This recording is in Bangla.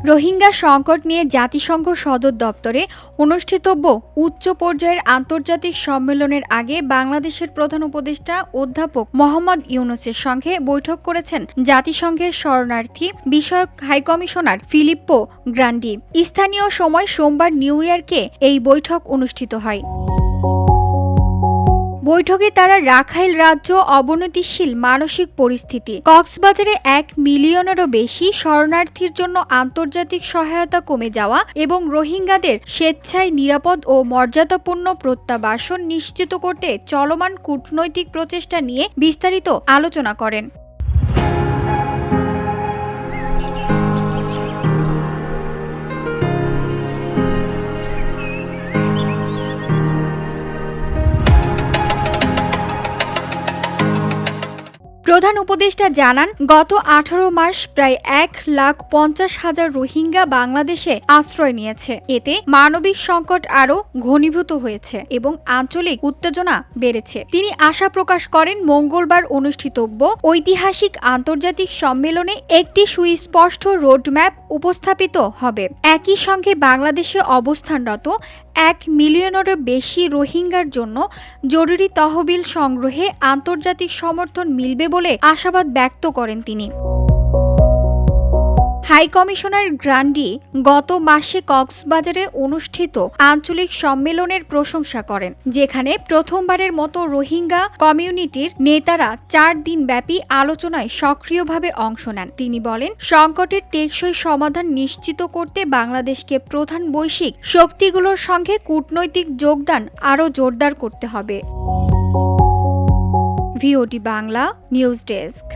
রোহিঙ্গা সংকট নিয়ে জাতিসংঘ সদর দপ্তরে অনুষ্ঠিতব্য উচ্চ পর্যায়ের আন্তর্জাতিক সম্মেলনের আগে বাংলাদেশের প্রধান উপদেষ্টা অধ্যাপক মোহাম্মদ ইউনূসের সঙ্গে বৈঠক করেছেন জাতিসংঘের শরণার্থী বিষয়ক হাইকমিশনার ফিলিপ্পো গ্রান্ডি। স্থানীয় সময় সোমবার নিউ ইয়র্কে এই বৈঠক অনুষ্ঠিত হয়। বৈঠকে তারা রাখাইন রাজ্য অবনতিশীল মানসিক পরিস্থিতি, কক্সবাজারে 1 মিলিয়নেরও বেশি শরণার্থীর জন্য আন্তর্জাতিক সহায়তা কমে যাওয়া এবং রোহিঙ্গাদের স্বেচ্ছায় নিরাপদ ও মর্যাদাপূর্ণ প্রত্যাবাসন নিশ্চিত করতে চলমান কূটনৈতিক প্রচেষ্টা নিয়ে বিস্তারিত আলোচনা করেন। প্রধান উপদেষ্টা জানান, গত 18 মাস প্রায় 1,50,000 রোহিঙ্গা বাংলাদেশে আশ্রয় নিয়েছে। এতে মানবিক সংকট আরও ঘনীভূত হয়েছে এবং আঞ্চলিক উত্তেজনা বেড়েছে। তিনি আশা প্রকাশ করেন, মঙ্গলবার অনুষ্ঠিতব্য ঐতিহাসিক আন্তর্জাতিক সম্মেলনে একটি সুস্পষ্ট রোডম্যাপ উপস্থাপিত হবে। একই সঙ্গে বাংলাদেশে অবস্থানরত 1 মিলিয়নেরও বেশি রোহিঙ্গার জন্য জরুরি তহবিল সংগ্রহে আন্তর্জাতিক সমর্থন মিলবে বলে আশাবাদ ব্যক্ত করেন তিনি। হাইকমিশনার গ্রান্ডি গত মাসে কক্সবাজারে অনুষ্ঠিত আঞ্চলিক সম্মেলনের প্রশংসা করেন, যেখানে প্রথমবারের মতো রোহিঙ্গা কমিউনিটির নেতারা 4 দিনব্যাপী আলোচনায় সক্রিয়ভাবে অংশ নেন। তিনি বলেন, সংকটের টেকসই সমাধান নিশ্চিত করতে বাংলাদেশকে প্রধান বৈশ্বিক শক্তিগুলোর সঙ্গে কূটনৈতিক যোগদান আরও জোরদার করতে হবে। ভিওটি বাংলা নিউজ ডেস্ক।